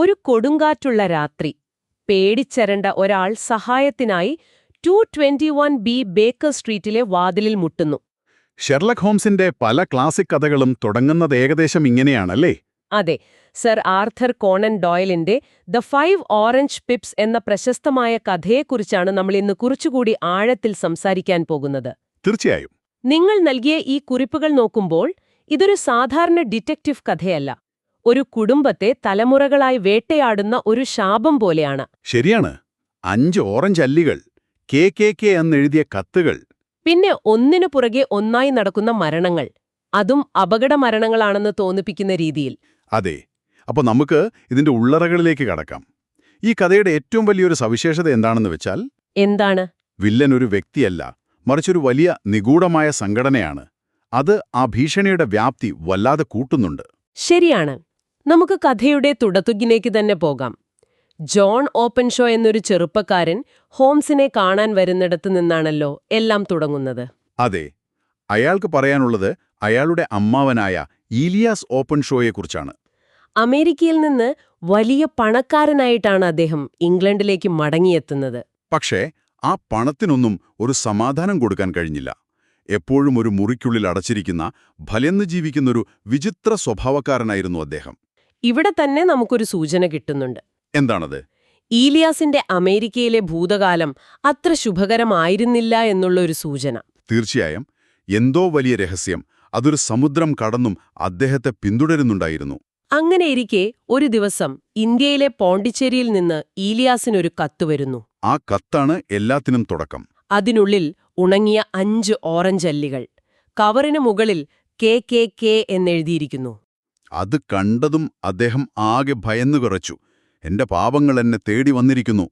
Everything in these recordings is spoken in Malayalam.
ഒരു കൊടുങ്കാറ്റുള്ള രാത്രി പേടിച്ചരണ്ട ഒരാൾ സഹായത്തിനായി 221B ബേക്കർ സ്ട്രീറ്റിലെ വാതിലിൽ മുട്ടുന്നു. ഷെർലക് ഹോംസിന്റെ പല ക്ലാസിക് കഥകളും തുടങ്ങുന്നത് ഏകദേശം ഇങ്ങനെയാണല്ലേ? അതെ, സർ ആർഥർ കോണൻ ഡോയലിന്റെ ദ 5 ഓറഞ്ച് പിപ്സ് എന്ന പ്രശസ്തമായ കഥയെക്കുറിച്ചാണ് നമ്മൾ ഇന്ന് കുറച്ചുകൂടി ആഴത്തിൽ സംസാരിക്കാൻ പോകുന്നത്. തീർച്ചയായും. നിങ്ങൾ നൽകിയ ഈ കുറിപ്പുകൾ നോക്കുമ്പോൾ ഇതൊരു സാധാരണ ഡിറ്റക്റ്റീവ് കഥയല്ല, ഒരു കുടുംബത്തെ തലമുറകളായി വേട്ടയാടുന്ന ഒരു ശാപം പോലെയാണ്. ശരിയാണ്. 5 ഓറഞ്ച് അല്ലികൾ, KKK എന്നെഴുതിയ കത്തുകൾ, പിന്നെ ഒന്നിനു പുറകെ ഒന്നായി നടക്കുന്ന മരണങ്ങൾ, അതും അപകട മരണങ്ങളാണെന്ന് തോന്നിപ്പിക്കുന്ന രീതിയിൽ. അതെ. അപ്പോൾ നമുക്ക് ഇതിന്റെ ഉള്ളറകളിലേക്ക് കടക്കാം. ഈ കഥയുടെ ഏറ്റവും വലിയൊരു സവിശേഷത എന്താണെന്ന് വെച്ചാൽ, എന്താണ്? വില്ലൻ ഒരു വ്യക്തിയല്ല, മറിച്ചൊരു വലിയ നിഗൂഢമായ സംഘടനയാണ്. അത് ആ ഭീഷണിയുടെ വ്യാപ്തി വല്ലാതെ കൂട്ടുന്നുണ്ട്. ശരിയാണ്. നമുക്ക് കഥയുടെ തുടത്തുകിലേക്ക് തന്നെ പോകാം. ജോൺ ഓപ്പൻഷോ എന്നൊരു ചെറുപ്പക്കാരൻ ഹോംസിനെ കാണാൻ വരുന്നിടത്ത് നിന്നാണല്ലോ എല്ലാം തുടങ്ങുന്നത്. അതെ. അയാൾക്ക് പറയാനുള്ളത് അയാളുടെ അമ്മാവനായ ഈലിയാസ് ഓപ്പൻഷോയെക്കുറിച്ചാണ്. അമേരിക്കയിൽ നിന്ന് വലിയ പണക്കാരനായിട്ടാണ് അദ്ദേഹം ഇംഗ്ലണ്ടിലേക്ക് മടങ്ങിയെത്തുന്നത്. പക്ഷേ ആ പണത്തിനൊന്നും ഒരു സമാധാനം കൊടുക്കാൻ കഴിഞ്ഞില്ല. എപ്പോഴും ഒരു മുറിക്കുള്ളിൽ അടച്ചിരിക്കുന്ന, ഭയന്ന് ജീവിക്കുന്നൊരു വിചിത്ര സ്വഭാവക്കാരനായിരുന്നു അദ്ദേഹം. ഇവിടെ തന്നെ നമുക്കൊരു സൂചന കിട്ടുന്നുണ്ട്. എന്താണത്? ഈലിയാസിന്റെ അമേരിക്കയിലെ ഭൂതകാലം അത്ര ശുഭകരമായിരുന്നില്ല എന്നുള്ളൊരു സൂചന. തീർച്ചയായും. എന്തോ വലിയ രഹസ്യം, അതൊരു സമുദ്രം കടന്നും അദ്ദേഹത്തെ പിന്തുടരുന്നുണ്ടായിരുന്നു. അങ്ങനെയിരിക്കെ ഒരു ദിവസം ഇന്ത്യയിലെ പോണ്ടിച്ചേരിയിൽ നിന്ന് ഈലിയാസിനൊരു കത്ത് വരുന്നു. ആ കത്താണ് എല്ലാത്തിനും തുടക്കം. അതിനുള്ളിൽ ഉണങ്ങിയ 5 ഓറഞ്ച് അല്ലികൾ, കവറിന് മുകളിൽ KKK എന്നെഴുതിയിരിക്കുന്നു. അത് കണ്ടതും അദ്ദേഹം ആകെ ഭയന്നു വിറച്ചു. എന്റെ പാപങ്ങൾ എന്നെ തേടി വന്നിരിക്കുന്നു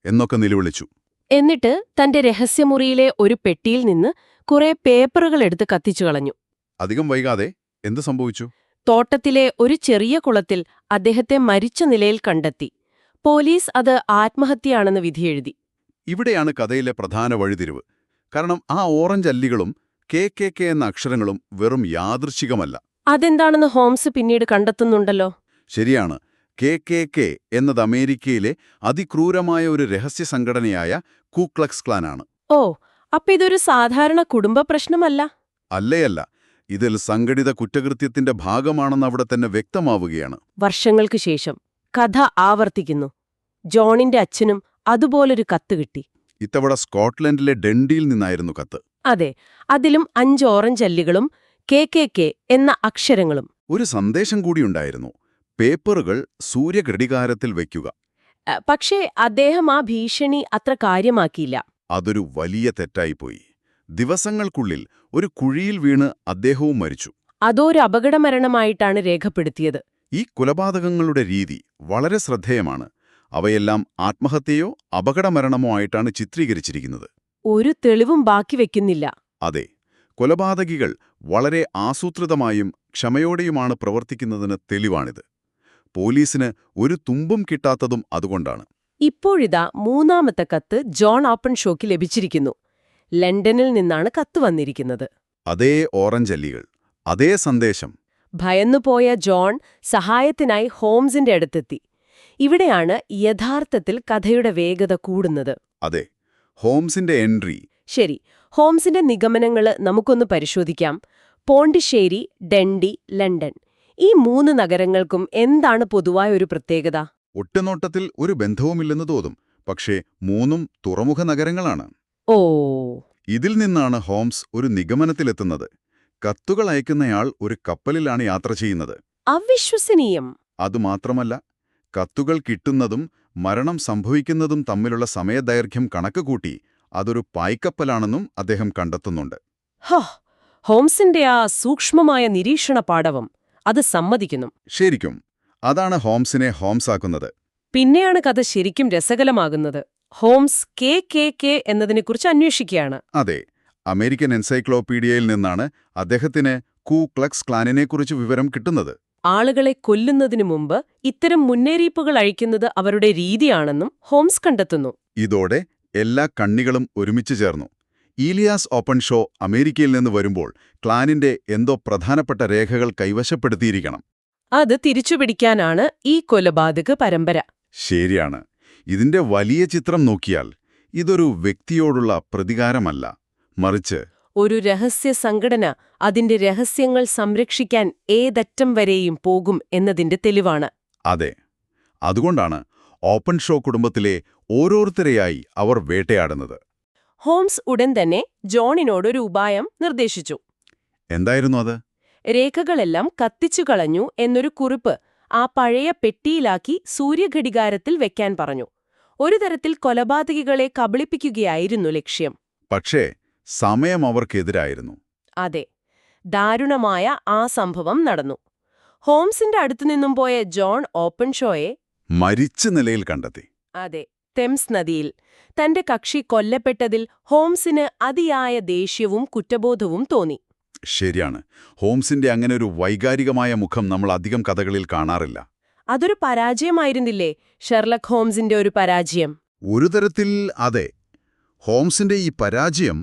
എന്നൊക്കെ നിലവിളിച്ചു. എന്നിട്ട് തന്റെ രഹസ്യമുറിയിലെ ഒരു പെട്ടിയിൽ നിന്ന് കുറെ പേപ്പറുകൾ എടുത്ത് കത്തിച്ചു കളഞ്ഞു. അധികം വൈകാതെ എന്ത് സംഭവിച്ചു? തോട്ടത്തിലെ ഒരു ചെറിയ കുളത്തിൽ അദ്ദേഹത്തെ മരിച്ച നിലയിൽ കണ്ടെത്തി. പോലീസ് അത് ആത്മഹത്യയാണെന്ന് വിധിയെഴുതി. ഇവിടെയാണ് കഥയിലെ പ്രധാന വഴിതിരിവ്. കാരണം ആ ഓറഞ്ച് അല്ലികളും KKK എന്ന അക്ഷരങ്ങളും വെറും യാദൃച്ഛികമല്ല. അതെന്താണെന്ന് ഹോംസ് പിന്നീട് കണ്ടെത്തുന്നുണ്ടല്ലോ. ശരിയാണ്. KKK എന്നത് അമേരിക്കയിലെ അതിക്രൂരമായ ഒരു രഹസ്യ സംഘടനയായ കു ക്ലക്സ് ക്ലാനാണ്. ഓ, അപ്പൊ ഇതൊരു സാധാരണ കുടുംബ പ്രശ്നമല്ല? അല്ലേയല്ല. ഇതിൽ സംഘടിത കുറ്റകൃത്യത്തിന്റെ ഭാഗമാണെന്ന് അവിടെ തന്നെ വ്യക്തമാവുകയാണ്. വർഷങ്ങൾക്ക് ശേഷം കഥ ആവർത്തിക്കുന്നു. ജോണിന്റെ അച്ഛനും അതുപോലൊരു കത്ത് കിട്ടി. ഇത്തവണ സ്കോട്ട്ലൻഡിലെ ഡെൻഡിയിൽ നിന്നായിരുന്നു കത്ത്. അതെ, അതിലും 5 ഓറഞ്ച് അല്ലികളും KKK എന്ന അക്ഷരങ്ങളും. ഒരു സന്ദേശം കൂടിയുണ്ടായിരുന്നു: പേപ്പറുകൾ സൂര്യഘടികാരത്തിൽ വയ്ക്കുക. പക്ഷേ അദ്ദേഹം ആ ഭീഷണി അത്ര കാര്യമാക്കിയില്ല. അതൊരു വലിയ തെറ്റായിപ്പോയി. ദിവസങ്ങൾക്കുള്ളിൽ ഒരു കുഴിയിൽ വീണ് അദ്ദേഹവും മരിച്ചു. അതൊരു അപകടമരണമായിട്ടാണ് രേഖപ്പെടുത്തിയത്. ഈ കൊലപാതകങ്ങളുടെ രീതി വളരെ ശ്രദ്ധേയമാണ്. അവയെല്ലാം ആത്മഹത്യയോ അപകടമരണമോ ആയിട്ടാണ് ചിത്രീകരിച്ചിരിക്കുന്നത്. ഒരു തെളിവും ബാക്കി വെക്കുന്നില്ല. അതെ. കൊലപാതകികൾ വളരെ ആസൂത്രിതമായും ക്ഷമയോടെയുമാണ് പ്രവർത്തിക്കുന്നതിന് തെളിവാണിത്. പോലീസിന് ഒരു തുമ്പും കിട്ടാത്തതും അതുകൊണ്ടാണ്. ഇപ്പോഴിതാ 3ാമത്തെ കത്ത് ജോൺ ഓപ്പൻഷോയ്ക്ക് ലഭിച്ചിരിക്കുന്നു. ലണ്ടനിൽ നിന്നാണ് കത്ത് വന്നിരിക്കുന്നത്. അതേ ഓറഞ്ച് അല്ലികൾ, അതേ സന്ദേശം. ഭയന്നുപോയ ജോൺ സഹായത്തിനായി ഹോംസിന്റെ അടുത്തെത്തി. ഇവിടെയാണ് യഥാർത്ഥത്തിൽ കഥയുടെ വേഗത കൂടുന്നത്. അതെ, ഹോംസിന്റെ എൻട്രി. ശരി, ഹോംസിന്റെ നിഗമനങ്ങള് നമുക്കൊന്ന് പരിശോധിക്കാം. പോണ്ടിശ്ശേരി, ഡെൻഡി, ലണ്ടൻ, ഈ 3 നഗരങ്ങൾക്കും എന്താണ് പൊതുവായ ഒരു പ്രത്യേകത? ഒറ്റനോട്ടത്തിൽ ഒരു ബന്ധവുമില്ലെന്ന് തോന്നും. പക്ഷേ 3ഉം തുറമുഖ നഗരങ്ങളാണ്. ഓ. ഇതിൽ നിന്നാണ് ഹോംസ് ഒരു നിഗമനത്തിലെത്തുന്നത്. കത്തുകൾ അയക്കുന്നയാൾ ഒരു കപ്പലിലാണ് യാത്ര ചെയ്യുന്നത്. അവിശ്വസനീയം. അതുമാത്രമല്ല, കത്തുകൾ കിട്ടുന്നതും മരണം സംഭവിക്കുന്നതും തമ്മിലുള്ള സമയദൈർഘ്യം കണക്കുകൂട്ടി അതൊരു പായ്ക്കപ്പലാണെന്നും അദ്ദേഹം കണ്ടെത്തുന്നുണ്ട്. ഹോംസിന്റെ ആ സൂക്ഷ്മമായ നിരീക്ഷണ പാടവം അത് സമ്മതിക്കുന്നു. ശരിക്കും അതാണ് ഹോംസിനെ ഹോംസാക്കുന്നത്. പിന്നെയാണ് കഥ ശരിക്കും രസകരമാകുന്നത്. ഹോംസ് KKK എന്നതിനെക്കുറിച്ച് അന്വേഷിക്കുകയാണ്. അതെ, അമേരിക്കൻ എൻസൈക്ലോപീഡിയയിൽ നിന്നാണ് അദ്ദേഹത്തിന് കു ക്ലക്സ് ക്ലാനിനെക്കുറിച്ച് വിവരം കിട്ടുന്നത്. ആളുകളെ കൊല്ലുന്നതിനു മുമ്പ് ഇത്തരം മുന്നറിയിപ്പുകൾ അയക്കുന്നത് അവരുടെ രീതിയാണെന്നും ഹോംസ് കണ്ടെത്തുന്നു. ഇതോടെ എല്ലാ കണ്ണികളും ഒരുമിച്ച് ചേർന്നു. ഈലിയാസ് ഓപ്പൻഷോ അമേരിക്കയിൽ നിന്ന് വരുമ്പോൾ ക്ലാനിന്റെ എന്തോ പ്രധാനപ്പെട്ട രേഖകൾ കൈവശപ്പെടുത്തിയിരിക്കണം. അത് തിരിച്ചുപിടിക്കാനാണ് ഈ കൊലപാതക പരമ്പര. ശരിയാണ്. ഇതിന്റെ വലിയ ചിത്രം നോക്കിയാൽ ഇതൊരു വ്യക്തിയോടുള്ള പ്രതികാരമല്ല, മറിച്ച് ഒരു രഹസ്യ സംഘടന അതിന്റെ രഹസ്യങ്ങൾ സംരക്ഷിക്കാൻ ഏതറ്റം വരെയും പോകും എന്നതിന്റെ തെളിവാണ്. അതെ. അതുകൊണ്ടാണ് ഓപ്പൺഷോ കുടുംബത്തിലെ ഓരോരുത്തരെയായി അവർ വേട്ടയാടുന്നത്. ഹോംസ് ഉടൻ തന്നെ ജോണിനോടൊരു ഉപായം നിർദ്ദേശിച്ചു. എന്തായിരുന്നു അത്? രേഖകളെല്ലാം കത്തിച്ചു കളഞ്ഞു എന്നൊരു കുറിപ്പ് ആ പഴയ പെട്ടിയിലാക്കി സൂര്യഘടികാരത്തിൽ വെക്കാൻ പറഞ്ഞു. ഒരു തരത്തിൽ കൊലപാതകികളെ കബളിപ്പിക്കുകയായിരുന്നു ലക്ഷ്യം. പക്ഷേ സമയം അവർക്കെതിരായിരുന്നു. അതെ, ദാരുണമായ ആ സംഭവം നടന്നു. ഹോംസിന്റെ അടുത്തുനിന്നും പോയ ജോൺ ഓപ്പൺഷോയെ മരിച്ച നിലയിൽ കണ്ടെത്തി. അതെ, തെംസ് നദിയിൽ. തന്റെ കക്ഷി കൊല്ലപ്പെട്ടതിൽ ഹോംസിന് അതിയായ ദേഷ്യവും കുറ്റബോധവും തോന്നി. ശരിയാണ്. ഹോംസിന്റെ അങ്ങനെ ഒരു വൈകാരികമായ മുഖം നമ്മൾ അധികം കഥകളിൽ കാണാറില്ല. അതൊരു പരാജയമായിരുന്നില്ലേ? ഷെർലക് ഹോംസിന്റെ ഒരു പരാജയം. ഒരു തരത്തിൽ അതെ. ഹോംസിന്റെ ഈ പരാജയം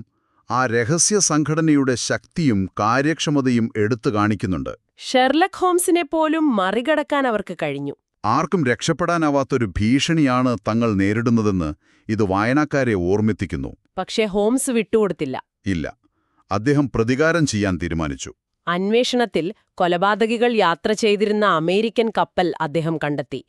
ആ രഹസ്യ സംഘടനയുടെ ശക്തിയും കാര്യക്ഷമതയും എടുത്തു കാണിക്കുന്നുണ്ട്. ഷെർലക് ഹോംസിനെ പോലും മറികടക്കാൻ അവർക്ക് കഴിഞ്ഞു. ആർക്കും രക്ഷപ്പെടാനാവാത്തൊരു ഭീഷണിയാണ് തങ്ങൾ നേരിടുന്നതെന്ന് ഇത് വായനക്കാരെ ഓർമ്മിപ്പിക്കുന്നു. പക്ഷേ ഹോംസ് വിട്ടുകൊടുത്തില്ല. ഇല്ല. അദ്ദേഹം പ്രതികാരം ചെയ്യാൻ തീരുമാനിച്ചു. അന്വേഷണത്തിൽ കൊലപാതകികൾ യാത്ര ചെയ്തിരുന്ന അമേരിക്കൻ കപ്പൽ അദ്ദേഹം കണ്ടെത്തി.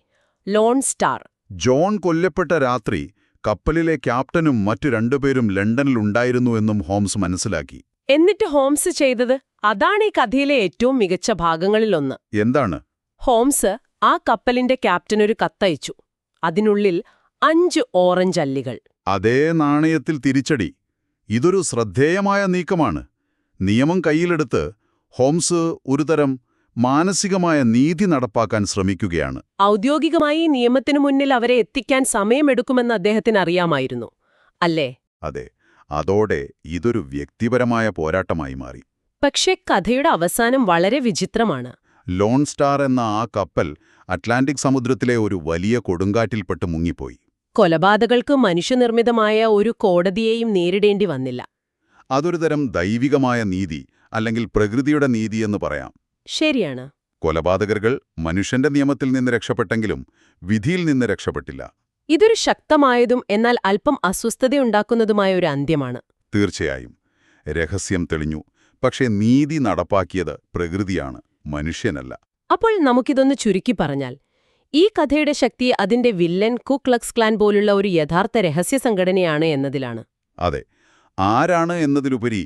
Loan star. ജോൺ കൊല്ലപ്പെട്ട രാത്രി കപ്പലിലെ ക്യാപ്റ്റനും മറ്റു രണ്ടുപേരും ലണ്ടനിലുണ്ടായിരുന്നു എന്നും ഹോംസ് മനസ്സിലാക്കി. എന്നിട്ട് ഹോംസ് ചെയ്തത് അതാണ് ഈ കഥയിലെ ഏറ്റവും മികച്ച ഭാഗങ്ങളിലൊന്ന്. എന്താണ്? ഹോംസ് ആ കപ്പലിന്റെ ക്യാപ്റ്റനൊരു കത്തയച്ചു. അതിനുള്ളിൽ 5 ഓറഞ്ച് അല്ലികൾ. അതേ നാണയത്തിൽ തിരിച്ചടി. ഇതൊരു ശ്രദ്ധേയമായ നീക്കമാണ്. നിയമം കയ്യിലെടുത്ത് ഹോംസ് ഒരുതരം മാനസികമായ നീതി നടപ്പാക്കാൻ ശ്രമിക്കുകയാണ്. ഔദ്യോഗികമായി നിയമത്തിനു മുന്നിൽ അവരെ എത്തിക്കാൻ സമയമെടുക്കുമെന്ന് അദ്ദേഹത്തിന് അറിയാമായിരുന്നു, അല്ലേ? അതെ. അതോടെ ഇതൊരു വ്യക്തിപരമായ പോരാട്ടമായി മാറി. പക്ഷേ കഥയുടെ അവസാനം വളരെ വിചിത്രമാണ്. ലോൺ സ്റ്റാർ എന്ന ആ കപ്പൽ അറ്റ്ലാന്റിക് സമുദ്രത്തിലെ ഒരു വലിയ കൊടുങ്കാറ്റിൽപ്പെട്ട് മുങ്ങിപ്പോയി. കൊലപാതകൾക്ക് മനുഷ്യനിർമ്മിതമായ ഒരു കോടതിയെയും നേരിടേണ്ടി വന്നില്ല. അതൊരു തരം ദൈവികമായ നീതി, അല്ലെങ്കിൽ പ്രകൃതിയുടെ നീതിയെന്ന് പറയാം. ശരിയാണ്. കൊലപാതകர்கள் മനുഷ്യന്റെ നിയമത്തിൽ നിന്ന് രക്ഷപ്പെട്ടെങ്കിലും വിധിയിൽ നിന്ന് രക്ഷപ്പെട്ടില്ല. ഇതൊരു ശക്തമായതും എന്നാൽ അല്പം അസ്വസ്ഥതയുണ്ടാക്കുന്നതുമായ ഒരു അന്ത്യമാണ്. തീർച്ചയായും. രഹസ്യം തെളിഞ്ഞു. പക്ഷേ നീതി നടപ്പാക്കിയത് പ്രകൃതിയാണ്, മനുഷ്യനല്ല. അപ്പോൾ നമുക്കിതൊന്ന് ചുരുക്കി പറഞ്ഞാൽ, ഈ കഥയുടെ ശക്തി അതിന്റെ വില്ലൻ കു ക്ലക്സ് ക്ലാൻ പോലുള്ള ഒരു യഥാർത്ഥ രഹസ്യ സംഘടനയാണ് എന്നതിലാണ്. അതെ. ആരാണ് എന്നതിലുപരി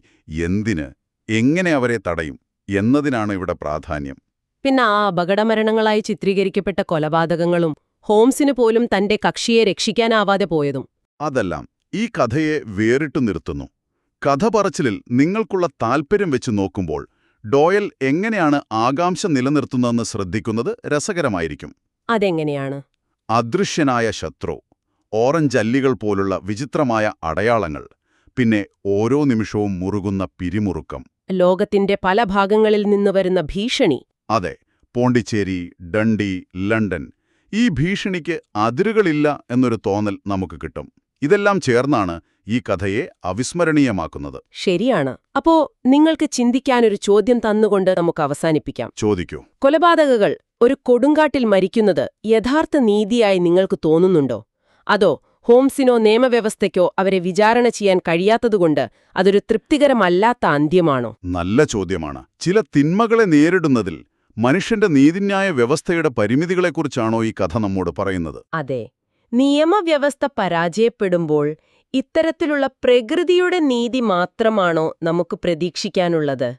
എന്തിന്, എങ്ങനെ അവരെ തടയും എന്നതിനാണ് ഇവിടെ പ്രാധാന്യം. പിന്നെ ആ അപകടമരണങ്ങളായി ചിത്രീകരിക്കപ്പെട്ട കൊലപാതകങ്ങളും ഹോംസിന് പോലും തന്റെ കക്ഷിയെ രക്ഷിക്കാനാവാതെ പോയതും അതെല്ലാം ഈ കഥയെ വേറിട്ടു നിർത്തുന്നു. കഥ പറച്ചിലിൽ നിങ്ങൾക്കുള്ള താൽപ്പര്യം വെച്ച് നോക്കുമ്പോൾ ഡോയൽ എങ്ങനെയാണ് ആകാംക്ഷ നിലനിർത്തുന്നതെന്ന് ശ്രദ്ധിക്കുന്നത് രസകരമായിരിക്കും. അതെങ്ങനെയാണ്? അദൃശ്യനായ ശത്രു, ഓറഞ്ച് അല്ലികൾ പോലുള്ള വിചിത്രമായ അടയാളങ്ങൾ, പിന്നെ ഓരോ നിമിഷവും മുറുകുന്ന പിരിമുറുക്കം. ലോകത്തിന്റെ പല ഭാഗങ്ങളിൽ നിന്ന് വരുന്ന ഭീഷണി. അതെ. പോണ്ടിച്ചേരി, ഡണ്ടി, ലണ്ടൻ. ഈ ഭീഷണിക്ക് അതിരുകളില്ല എന്നൊരു തോന്നൽ നമുക്ക് കിട്ടും. ഇതെല്ലാം ചേർന്നാണ് ഈ കഥയെ അവിസ്മരണീയമാക്കുന്നത്. ശരിയാണ്. അപ്പോ നിങ്ങൾക്ക് ചിന്തിക്കാനൊരു ചോദ്യം തന്നുകൊണ്ട് നമുക്ക് അവസാനിപ്പിക്കാം. ചോദിക്കൂ. കൊലപാതകകൾ ഒരു കൊടുങ്കാട്ടിൽ മരിക്കുന്നത് യഥാർത്ഥ നീതിയായി നിങ്ങൾക്ക് തോന്നുന്നുണ്ടോ? അതോ ഹോംസിനോ നിയമവ്യവസ്ഥയ്ക്കോ അവരെ വിചാരണ ചെയ്യാൻ കഴിയാത്തതുകൊണ്ട് അതൊരു തൃപ്തികരമല്ലാത്ത അന്ത്യമാണോ? നല്ല ചോദ്യമാണ്. ചില തിന്മകളെ നേരിടുന്നതിൽ മനുഷ്യന്റെ നീതിന്യായ വ്യവസ്ഥയുടെ പരിമിതികളെക്കുറിച്ചാണോ ഈ കഥ നമ്മോട് പറയുന്നത്? അതെ. നിയമവ്യവസ്ഥ പരാജയപ്പെടുമ്പോൾ ഇത്തരത്തിലുള്ള പ്രകൃതിയുടെ നീതി മാത്രമാണോ നമുക്ക് പ്രതീക്ഷിക്കാനുള്ളത്?